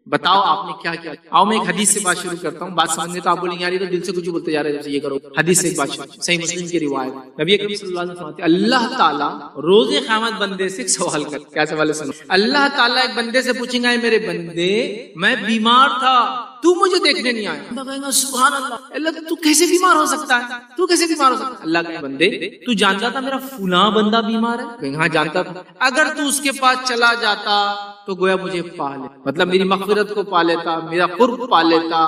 بتاؤ آپ نے کیا کیا. آؤ میں ایک حدیث سے بات شروع کرتا ہوں. بات سمجھنے تو آپ بولیں گے یار یہ تو دل سے کچھ بولتے جا رہے ہیں جیسے یہ کرو. حدیث سے ایک بات شروع. صحیح مسلم کی روایت, نبی اکرم صلی اللہ علیہ وسلم فرماتے ہیں اللہ تعالیٰ روز قیامت بندے سے ایک سوال کرتا. کیا سوال ہے سنو. اللہ تعالیٰ ایک بندے سے پوچھیں گا میرے بندے میں بیمار تھا تو مجھے دیکھنے نہیں آیا. بندہ کہے گا سبحان اللہ, اللہ تو کیسے بیمار ہو سکتا ہے, تو کیسے بیمار ہو سکتا ہے. اللہ کے بندے تو جانتا تھا میرا فلاں بندہ بیمار ہے. کہیں ہاں جانتا تھا. اگر تو اس کے پاس چلا جاتا تو گویا مجھے پا لے, مطلب میری مغفرت کو پا لیتا, میرا قرب پا لیتا,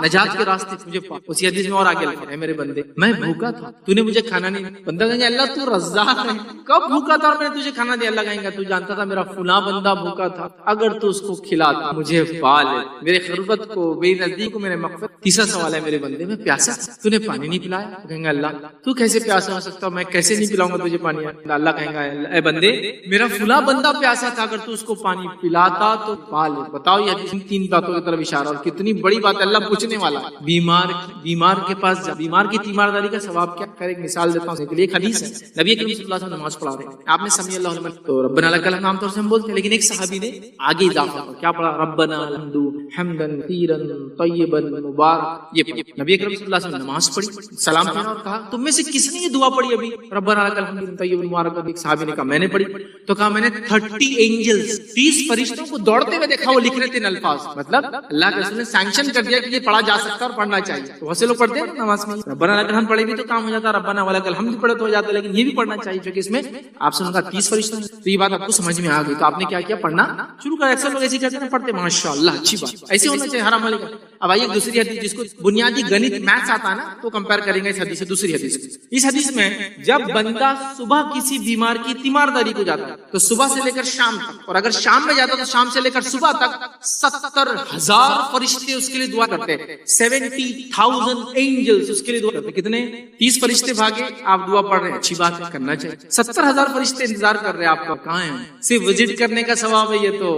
نجات کے راستے مجھے پا. اسی حدیث میں اور آگے لکھا ہے میرے بندے میں بھوکا تھا تو نے مجھے کھانا نہیں. بندہ کہیں گے اللہ تو رزاق ہے, کب بھوکا تھا اور میں نے تجھے کھانا دیا. اللہ کہیں گا تو جانتا تھا میرا فلاں بندہ بھوکا تھا, اگر تو اس کو کھلاتا مجھے پا لے, میرے قربت کو میری نزدیک کو میرے مغفرت. تیسرا سوال ہے میرے بندے میں پیاسا تو نے پانی نہیں پلایا. کہیں گے اللہ تو کیسے پیاسا ہو سکتا, میں کیسے نہیں پلاؤں گا تجھے پانی. اللہ کہیں گا اے بندے میرا فلاں بندہ پیاسا تھا, اگر تو اس کو پانی پلاتا تو پا لے. بتاؤ یہ تین باتوں کی طرف اشارہ, اور کتنی بڑی بات ہے. اللہ پوچھنے والا بیمار کے پاس جا, بیمار کی تیمارداری کا ثواب کیا کرے. ایک مثال دیتا ہوں. ایک حدیث ہے نبی کریم صلی اللہ علیہ وسلم نماز پڑھا رہے ہیں, آپ نے سمیع اللہ لمن تو ربنا لک الحمد عام طور سے ہم بولتے ہیں, لیکن ایک صحابی نے آگے اضافہ کیا پڑھا, ربنا الحمد حمدا کثیرا طیبا مبارک. یہ نبی کریم صلی اللہ علیہ وسلم نماز پڑھی, سلام پھیرا اور کہا تم میں سے کس نے یہ دعا پڑھی ابھی ربنا لک الحمد طیبا مبارک. ایک صحابی نے کہا میں نے پڑھی. تو کہا میں نے 30 اینجلز 30 فرشتوں کو دوڑتے ہوئے دیکھا, وہ لکھ رہے تھے الفاظ, مطلب اللہ کے رسول نے سینکشن کر دیا کہ یہ پڑھا جا سکتا اور پڑھنا چاہیے. بہت سے لوگ پڑھتے ہیں نماز میں ربنا لک الحمد پڑھے بھی تو کام ہو جاتا, ربنا ولک الحمد پڑھے تو ہو جاتا, لیکن یہ بھی پڑھنا چاہیے کیونکہ اس میں آپ سے ان کا 30 فرشتوں. تو یہ بات آپ کو سمجھ میں آ گئی, تو آپ نے کیا کیا, پڑھنا شروع کر. اکثر لوگ ایسے کہتے ہیں پڑھتے ماشاءاللہ اچھی بات, ایسے ہونا چاہیے ہر عمل کا. اب آئیے دوسری حدیث جس کو بنیادی گنت میتھس آتا ہے نا, تو کمپیئر کریں گے اس حدیث سے دوسری حدیث. اس حدیث میں جب بندہ صبح کسی بیمار کی تیمارداری کو جاتا ہے تو صبح سے لے کر شام تک, اور اگر شام میں جاتا تو شام سے لے کر صبح تک 70,000 فرشتے اس کے لیے دعا کرتے ہیں. 70,000 اینجلز اس کے لیے دعا کرتے ہیں. کتنے 30 فرشتے بھاگے, آپ دعا پڑھ رہے ہیں, اچھی بات ہے کرنا چاہیے. 70,000 فرشتے انتظار کر رہے ہیں آپ کا, کہاں ہیں. صرف وزٹ کرنے کا ثواب ہے یہ تو.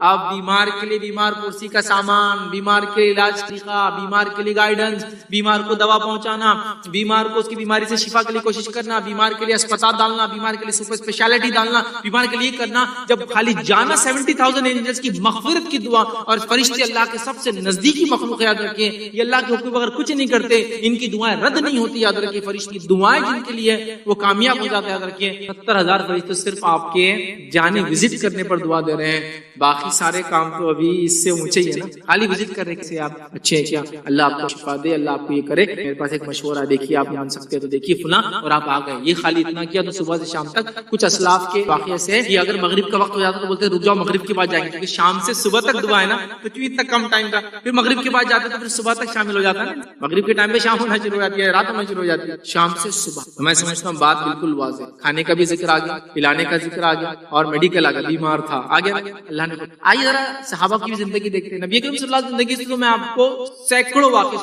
آپ بیمار کے لیے بیمار پرسی کا سامان, بیمار کے علاج طریقہ, بیمار کے لیے گائیڈنس, بیمار کو دوا پہنچانا, بیمار کو اس کی بیماری سے شفا کے لیے کوشش کرنا, بیمار کے لیے اسپتال ڈالنا, بیمار کے لیے سپر اسپیشلٹی ڈالنا, بیمار کے لیے کرنا. جب خالی جانا 70,000 اینجلز کی مغفرت کی دعا, اور فرشتے اللہ کے سب سے نزدیکی مخلوق, یاد رکھیں یہ اللہ کے حکم بغیر کچھ نہیں کرتے, ان کی دعائیں رد نہیں ہوتی, یاد رکھیں. فرشتے کی دعائیں جن کے لیے وہ کامیاب ہو جاتے, یاد رکھیں. 70,000 فرشتے صرف آپ کے جانے وزٹ کرنے پر دعا دے رہے ہیں, باقی سارے کام تو ابھی اس سے اونچے ہی ہے نا. خالی وزٹ کر رہے سے آپ اچھے ہیں کیا, اللہ آپ کو شفا دے, اللہ آپ کو یہ کرے. میرے پاس ایک مشورہ ہے, دیکھیے آپ مان سکتے ہیں تو دیکھیے فلاں, اور آپ آ گئے. یہ خالی اتنا کیا تو صبح سے شام تک. کچھ اسلاف کے واقعے سے کہ اگر مغرب کا وقت ہو جاتا تو بولتے ہیں رک جاؤ مغرب کے بعد جائیں گے, کیونکہ شام سے صبح تک دعا ہے نا, تو کیوں اتنا کم ٹائم تھا. پھر مغرب کے بعد جاتے تو پھر صبح تک شامل ہو جاتا ہے نا. مغرب کے ٹائم پہ شام ہونا شروع ہو جاتی ہے, رات ہونا شروع ہو جاتی ہے, شام سے صبح. تو میں سمجھتا ہوں بات بالکل واضح. کھانے کا بھی ذکر آ گیا, پلانے کا ذکر آ گیا, اور میڈیکل آ گیا, بیمار تھا آ گیا اللہ نے. آئیے ذرا صحابہ کی بھی زندگی دیکھتے ہیں. نبی کریم صلی اللہ علیہ وسلم کی زندگی سے تو میں آپ کو سینکڑوں واقعے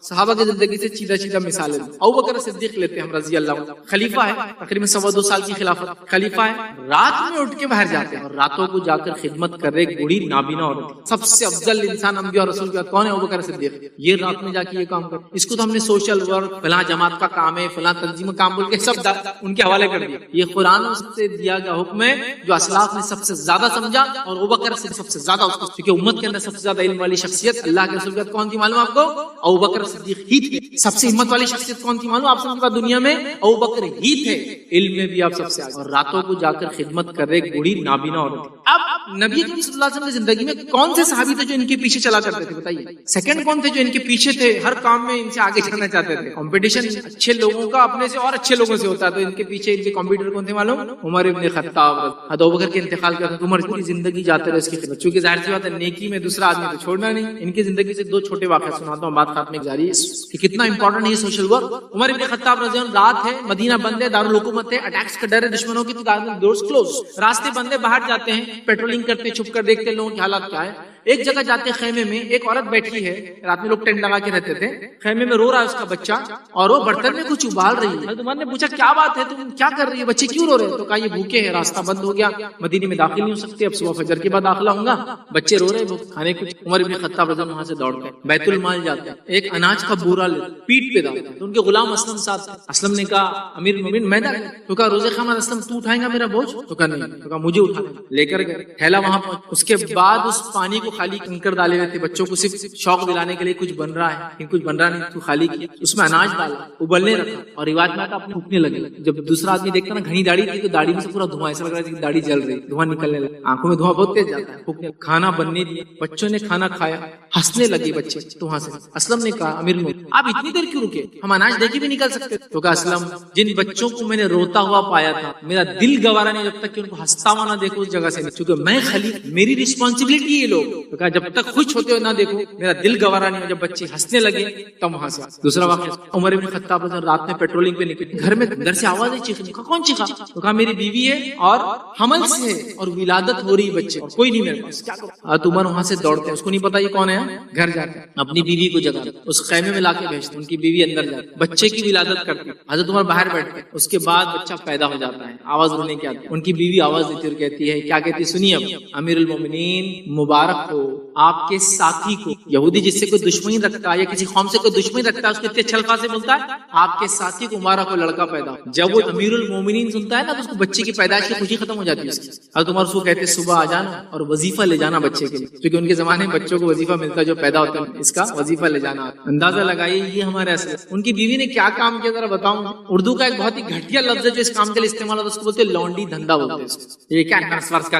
صحابہ کی زندگی سے سیدھا مثالیں. ابوبکر صدیق لیتے ہیں ہم رضی اللہ عنہ, خلیفہ ہے, تقریباً 2.25 سال کی خلافت, خلیفہ ہے. رات میں اٹھ کے باہر جاتے ہیں اور راتوں کو جا کر خدمت کر رہے ایک بوڑھی نابینا عورت. سب سے افضل انسان انبیاء اور رسول کا کون ہے, ابوبکر صدیق. یہ رات میں جا کے یہ کام کر, اس کو تو ہم نے سوشل ورک, فلاں جماعت کا کام ہے, فلاں تنظیم کا کام بول کے سب ان کے حوالے کر دیا. یہ قرآن سے دیا گیا حکم ہے جو اسلاف نے سب سے زیادہ سمجھا, اور ابوبکر سے سب سے زیادہ اس کو, کیونکہ امت کے اندر سب سے زیادہ علم والی شخصیت اللہ کے رسول کون تھی معلوم آپ کو, ابوبکر صدیق ہی تھے. سب سے ہمت والی شخصیت کون تھی معلوم آپ سب کو دنیا میں, ابوبکر ہی تھے. علم میں بھی آپ سب سے آگے, اور راتوں کو جا کر خدمت کر رہے ایک بوڑھی نابینا عورت. اب نبی کریم صلی اللہ علیہ وسلم کی زندگی میں کون سے صحابی تھے جو ان کے پیچھے چلا کرتے تھے, بتائیے. سیکنڈ کون تھے جو ان کے پیچھے تھے, ہر کام میں ان سے آگے چلنا چاہتے تھے. کمپٹیشن اچھے لوگوں کا اپنے سے اور اچھے لوگوں سے ہوتا ہے, تو ان کے پیچھے ان کے کمپیوٹر کون تھے معلوم, عمر ابن خطاب. ابوبکر کے انتقال کا عمر پوری زندگی جاتے رہے اس کی خدمت, چونکہ ظاہر سی بات ہے نیکی میں دوسرا آدمی تو چھوڑنا نہیں. ان کی زندگی سے 2 چھوٹے واقعے سناتا ہوں, بات خاتمے جاری ہے کہ کتنا امپورٹنٹ ہے سوشل ورک. عمر ابن خطاب رضی اللہ عنہ, رات ہے, مدینہ بند ہے, دارالحکومت ہے, اٹیکس کا ڈر ہے, دشمنوں کی ڈورز کلوز, راستے بندے, باہر جاتے ہیں, پیٹرولنگ کرتے, چھپ کر دیکھتے لوگوں کے حالات کیا ہے. ایک جگہ جاتے خیمے میں, ایک عورت بیٹھی ہے, رات میں لوگ ٹینٹ لگا کے رہتے تھے, خیمے میں رو رہا ہے اس کا بچہ, اور وہ برتن میں کچھ ابال رہی ہے. عمر نے پوچھا کیا بات ہے, تم کیا کر رہی ہے, بچے کیوں رو رہے ہیں؟ تو کہا یہ بھوکے ہیں, راستہ بند ہو گیا, مدینے میں داخل نہیں ہو سکتے, اب صبح فجر کے بعد داخلہ ہوں گا, بچے رو رہے ہیں کھانے کچھ. عمر ابن خطاب رضی اللہ عنہ وہاں سے دوڑ گئے, بیت المال جاتے ہیں, ایک اناج کا بورا لے پیٹ پہ ڈالتے ہیں. تو ان کے غلام اسلم ساتھ, اسلم نے کہا امیر المومنین میں ڈالوں, تو کہا روزے خامد اسلم تو اٹھائیں گا میرا بوجھ, تو کہا نہیں, تو کہا مجھے اٹھا لے کر گئے, تھیلا وہاں پہنچ. اس کے بعد اس پانی کو کو خالی کنکر ڈالے ہوئے تھے, بچوں کو صرف شوق دلانے کے لیے کچھ بن رہا ہے لیکن کچھ بن رہا نہیں, تو خالی کیا, اس میں اناج ڈالا, ابلنے رکھا, اور روایت میں اپنے پھونکنے لگے. جب دوسرا آدمی دیکھتا نا گھنی داڑھی تھی تو داڑھی میں سے پورا دھواں, ایسا لگ رہا ہے کہ داڑھی جل رہی, دھواں نکلنے لگا, آنکھوں میں دھواں بہت تیز جاتا ہے, پھونکنے. کھانا بننے دیا, بچوں نے کھانا کھایا, ہنسنے لگے بچے. تو وہاں سے اسلم نے کہا امیر المومنین آپ اتنی دیر کیوں رکے, ہم اناج دے کے بھی نکل سکتے. تو کہا اسلم جن بچوں کو میں نے روتا ہوا پایا تھا میرا دل گوارا نہیں جب تک کہ ان کو ہنستا ہوا نہ دیکھو اس جگہ سے, چونکہ میں خلیفہ, میری رسپانسبلٹی یہ لوگ. تو کہا جب تک خوش ہوتے ہوئے نہ دیکھو میرا دل گوارا نہیں ہو. جب بچے ہنسنے لگے تب وہاں سے. دوسرا واقعہ عمر بن خطاب رات میں پیٹرولنگ پہ نکلے, گھر میں اندر سے آواز چیخنے. کون چیخا؟ تو کہا میری بیوی ہے اور حمل سے ہے اور ولادت ہو رہی بچے, اور کوئی نہیں میرے پاس, کیا کروں. تو عمر وہاں سے دوڑتے ہیں, اس کو نہیں پتا یہ کون ہے, گھر جاتے ہیں اپنی بیوی کو جگہ اس خیمے میں لا کے بھیجتے, ان کی بیوی اندر جاتی, بچے کی ولادت کرتی. حضرت عمر باہر بیٹھتے, اس کے بعد بچہ پیدا ہو جاتا ہے, آواز رونے کی آتی ہے. ان کی بیوی آواز دیتی اور کہتی ہے, کیا کہتی ہے سنیے اب, امیر المومنین مبارک ہو آپ کے ساتھی کو. یہودی جس سے کوئی دشمنی رکھتا ہے یا کسی قوم سے کوئی دشمنی رکھتا ہے اس کو اتنے اچھے الفاظ سے بولتا ہے آپ کے ساتھی کو مبارک ہو لڑکا پیدا. جب وہ امیر المومنین سنتا ہے نا تو اس کو بچے کی پیدائش کی خوشی ختم ہو جاتی ہے. حضرت عمر اس کو کہتے صبح آ جانا اور وظیفہ لے جانا بچے کے لیے, کیونکہ ان کے زمانے میں بچوں کو وظیفہ ملتا ہے جو پیدا ہوتا ہے, اس کا وظیفہ لے جانا. اندازہ لگائیے یہ ہمارے اصل. ان کی بیوی نے کیا کام کیا ذرا بتاؤں. اردو کا ایک بہت ہی گھٹیا لفظ ہے جو اس کام کے لیے استعمال ہوتا ہے, اس کو بولتے ہیں لونڈی دھندا بولتے ہیں. یہ کیا نرس ورس کا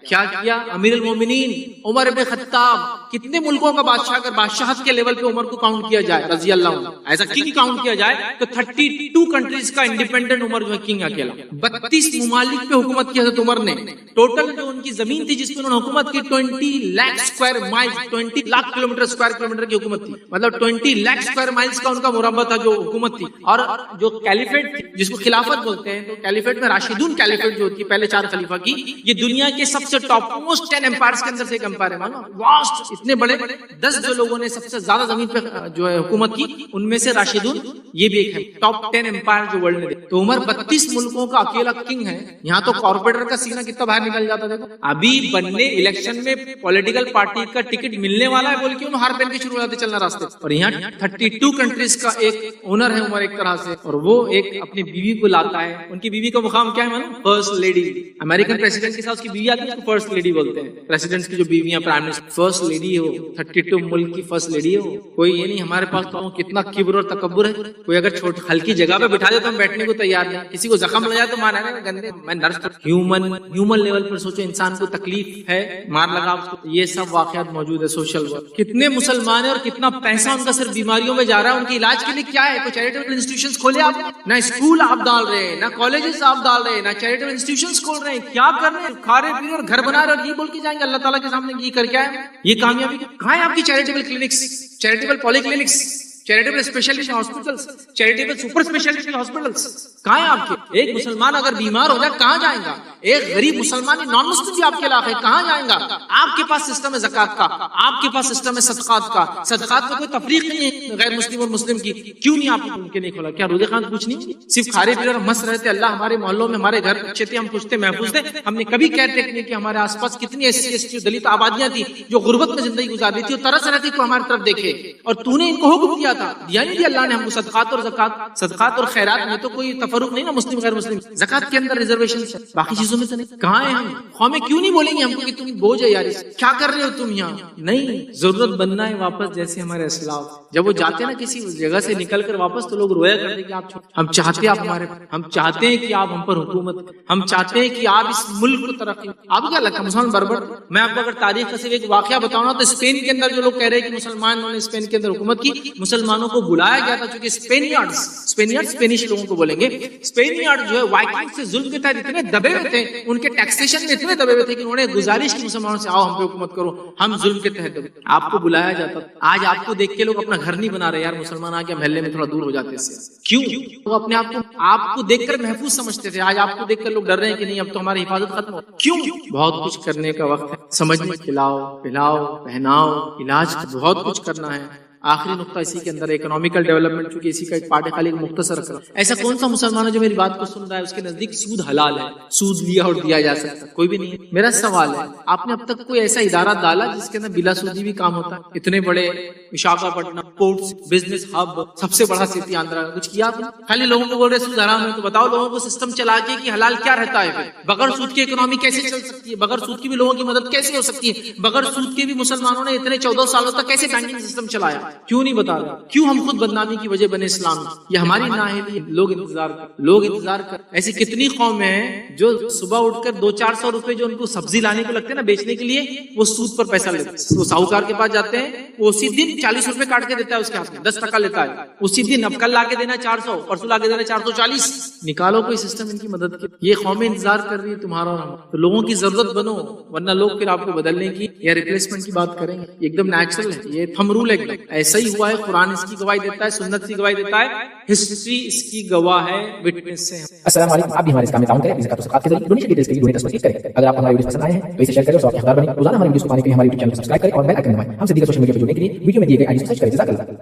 کیا کیا امیر المومنین عمر بن خطاب. کتنے ملکوں کا بادشاہ, اگر بادشاہت کے لیول پہ عمر کو کاؤنٹ کیا جائے رضی اللہ عنہ, ایسا کنگ کاؤنٹ کیا جائے تو 32 کنٹریز کا انڈیپینڈنٹ عمر جو ہے کنگ اکیلا. 32 ممالک پہ حکومت کی حضرت عمر نے. ٹوٹل جو ان کی زمین تھی جس پہ انہوں نے حکومت کی 20 لاکھ اسکوائر مائل, 20 لاکھ کلومیٹر اسکوائر کلومیٹر کی حکومت تھی. مطلب 20 لاکھ اسکوائر مائلز کا ان کا مربع تھا جو حکومت تھی. اور جو کیلیفیٹ تھی جس کو خلافت بولتے ہیں, تو کیلیفیٹ میں راشدون کیلیفیٹ جو ہوتی ہے پہلے 4 خلیفہ کی, یہ دنیا کے سب سے ٹاپ موسٹ 10 امپائرز کے اندر سے ایک امپائر ہے. مانو واسٹ, اتنے بڑے 10 جو لوگوں نے سب سے زیادہ زمین پہ جو ہے حکومت کی ان میں سے راشدون یہ بھی ایک ہے, ٹاپ 10 امپائر جو ورلڈ میں. تو عمر 32 ملکوں کا اکیلا کنگ ہے. یہاں تو کارپوریٹر کا سینہ کتنا باہر نکل جاتا ہے. ابھی بننے الیکشن میں پولیٹیکل پارٹی کا ٹکٹ ملنے والا ہے بول کے انہوں ہار پہن کے شروع ہو جاتے چلنا راستے. اور یہاں 32 کنٹریز کا ایک اونر ہے عمر ایک طرح سے, اور وہ ایک اپنی بیوی کو لاتا ہے. ان کی بیوی کا مقام کیا ہے مانو, فرسٹ لیڈی. امریکن پریزیڈنٹ کے ساتھ اس کی بیوی آتی ہے اس کو فرسٹ لیڈی بولتے ہیں. پریزیڈنٹ کی جو بیویاں پرائم منسٹر فرسٹ لیڈی ہو, 32 ملک کی فرسٹ لیڈی ہو. کوئی یہ نہیں ہمارے پاس تو کتنا کبر اور تکبر ہے. کوئی اگر چھوٹی ہلکی جگہ پہ بٹھا دے تو ہم بیٹھنے کو تیار نہیں. کسی کو زخم لگ جائے تو مانا ہے گندے, میں نرس. ہیومن لیول پر سوچو, انسان کو تکلیف ہے مار لگا اس کو. یہ سب واقعات موجود ہے سوشل ورک. کتنے مسلمان ہیں اور کتنا پیسہ ان کا صرف بیماریوں میں جا رہا ہے. ان کے علاج کے لیے کیا ہے, کوئی چیریٹیبل انسٹیٹیوشنز کھولے آپ, نہ اسکول آپ ڈال رہے ہیں, نہ کالجز آپ ڈال رہے ہیں, نہ چیریٹیبل انسٹیٹیوشنز کھول رہے ہیں. کیا کر رہے ہیں, کھا رہے پی رہے اور گھر بنا رہے اور یہ بول کے جائیں گے اللہ تعالیٰ کے سامنے یہ کر کے آئے. یہ کامیابی کہاں ہے آپ کی charitable clinics, charitable poly clinics, charitable speciality hospitals, charitable super speciality hospitals کہاں ہیں آپ کے؟ ایک مسلمان اگر بیمار ہو جائے کہاں جائیں گا؟ ایک غریب مسلمان نان مسلم بھی آپ کے علاقے کہاں جائیں گا؟ آپ کے پاس سسٹم ہے زکات کا, آپ کے پاس سسٹم ہے صدقات کا. صدقات میں کوئی تفریق نہیں ہے غیر مسلم اور مسلم کی. کیوں نہیں آپ ان کے نہیں کھولا؟ کیا روزے خان کچھ نہیں, صرف کھارے پی رہے مست رہتے. اللہ ہمارے محلوں میں ہمارے گھر اچھے تھے, ہم خوش تھے, محفوظ تھے. ہم نے کبھی کہتے نہیں کہ ہمارے آس پاس کتنی ایسی ایسی دلت آبادیاں تھی جو غربت میں زندگی گزار رہی تھی اور طرح سے رہتی کو ہماری طرف دیکھے, اور تو نے ان کو حکم دیا تھا, دیا نہیں دیا اللہ نے ہم کو صدقات اور زکات. صدقات اور خیرات میں تو کوئی تفرق نہیں نا, مسلم غیر مسلم. زکات کے اندر ریزرویشن ہے, باقی چیزوں میں تو نہیں. کہاں ہیں ہم؟ قومیں کیوں نہیں بولیں گے ہم کو کہ تم بوجھ ہے یار, کیا کر رہے ہو تم یہاں؟ نہیں, ضرورت بننا ہے واپس. جیسے ہمارے اسلاف جب وہ جاتے نا کسی جگہ سے نکل کر واپس تو لوگ رویا کرتے کہ آپ, ہم چاہتے آپ ہمارے, ہم چاہتے ہیں کہ آپ ہم پر حکومت, ہم چاہتے ہیں کہ آپ اس ملک کو ترقی. آپ کیا لگتا ہے مسلمان بربر؟ میں آپ کو اگر تاریخ کا صرف ایک واقعہ بتاؤں نا تو اسپین کے اندر جو لوگ کہہ رہے ہیں کہ مسلمانوں نے اسپین کے اندر حکومت کی, مسلمانوں کو بلایا گیا تھا چونکہ اسپینیش لوگوں کو بولیں گے. اسپینیارڈ جو ہے وائکنگ سے ظلم کے تحت اتنے دبے ہوئے تھے, ان کے ٹیکسیشن میں اتنے دبے ہوئے تھے کہ انہوں نے گزارش کی مسلمانوں سے آؤ ہم پہ حکومت کرو, ہم ظلم کے تحت دبے. آپ کو بلایا جاتا. آج آپ کو دیکھ کے لوگ اپنا گھر نہیں بنا رہے, یار مسلمان آ کے محلے میں تھوڑا دور ہو جاتے ہیں. کیوں؟ وہ اپنے آپ کو دیکھ کر محفوظ سمجھتے تھے. آج آپ کو دیکھ کر لوگ ڈر رہے ہیں کہ نہیں اب تو ہماری حفاظت ختم ہو. کیوں؟ بہت کچھ کرنے کا وقت ہے. سمجھنے, کھلاؤ پلاؤ پہناؤ, علاج, بہت کچھ کرنا ہے. آخری نقطہ اسی کے اندر اکنامیکل ڈیولپمنٹ، چونکہ اسی کا ایک پارٹ ہے، خالی مختصر رکھ رہا ہوں. ایسا کون سا مسلمان ہے جو میری بات کو سن رہا ہے اس کے نزدیک سود حلال ہے، سود لیا اور دیا جا سکتا؟ کوئی بھی نہیں ہے. میرا سوال ہے، آپ نے اب تک کوئی ایسا ادارہ ڈالا جس کے اندر بلا سودی بھی کام ہوتا ہے؟ اتنے بڑے وشاکھاپٹنم پورٹس، بزنس ہب، سب سے بڑا سٹی آندھرا، کچھ کیا آپ نے؟ خالی لوگوں کو بول رہے سود حرام ہے. تو بتاؤ لوگوں کو سسٹم چلا کے کہ حلال کیا رہتا ہے؟ پھر بغیر سود کی اکنامی کیسے چل سکتی ہے؟ بغیر سود کی بھی لوگوں کی مدد کیسے ہو سکتی ہے؟ بغیر سود کے بھی مسلمانوں نے اتنے 14 سالوں تک کیسے بینکنگ سسٹم چلایا؟ کیوں نہیں بتا رہے؟ کیوں ہم خود بدنامی کی وجہ بنے اسلام میں؟ یہ ہماری نااہلی ہے. لوگ انتظار کر ایسی کتنی قومیں ہیں جو صبح اٹھ کر 200-400 روپے جو ان کو سبزی لانے کو لگتے ہیں نا بیچنے کے لیے، وہ سود پر پیسہ لیتے ہیں. وہ ساہوکار کے پاس جاتے ہیں، وہ اسی دن 40 روپے کاٹ کے دیتا ہے، اس کے ہاتھ میں 10% لیتا ہے اسی دن. اب کل لا کے دینا 400، پرسوں لا کے دینا 440. نکالو کوئی سسٹم ان کی مدد کی. یہ قومیں انتظار کر رہی ہے تمہارا اور ہمارا. تو لوگوں کی ضرورت بنو، ورنہ لوگ پھر آپ کو بدلنے کی یا ریپلیسمنٹ کی بات کریں گے. ایک دم نیچرل ہے، یہ تھم رول ہے. ایسا ہی ہوا ہے. قرآن اس کی گواہی دیتا ہے، سنت کی گواہی دیتا ہے، ہسٹری اس کی گواہ ہے، وٹنس سے. السلام علیکم. آپ بھی ہمارے اس کام میں تعاون کریں. زکات و صدقات کے ذریعے ڈونیشن ڈیٹیلز کے لیے ڈونیٹ کلک کریں. اگر آپ کو ہماری ویڈیوز پسند آئے ہیں تو اسے شیئر کریں اور حقدار بنیں. روزانہ ہماری ویڈیوز کو پانے کے لیے ہمارے یوٹیوب چینل کو سبسکرائب کریں اور بیل آئکن دبائیں. ہم سے دیگر سوشل میڈیا پہ جڑنے کے لیے ویڈیو میں دیے گئے آئی ڈی سرچ کریں. جزاک اللہ.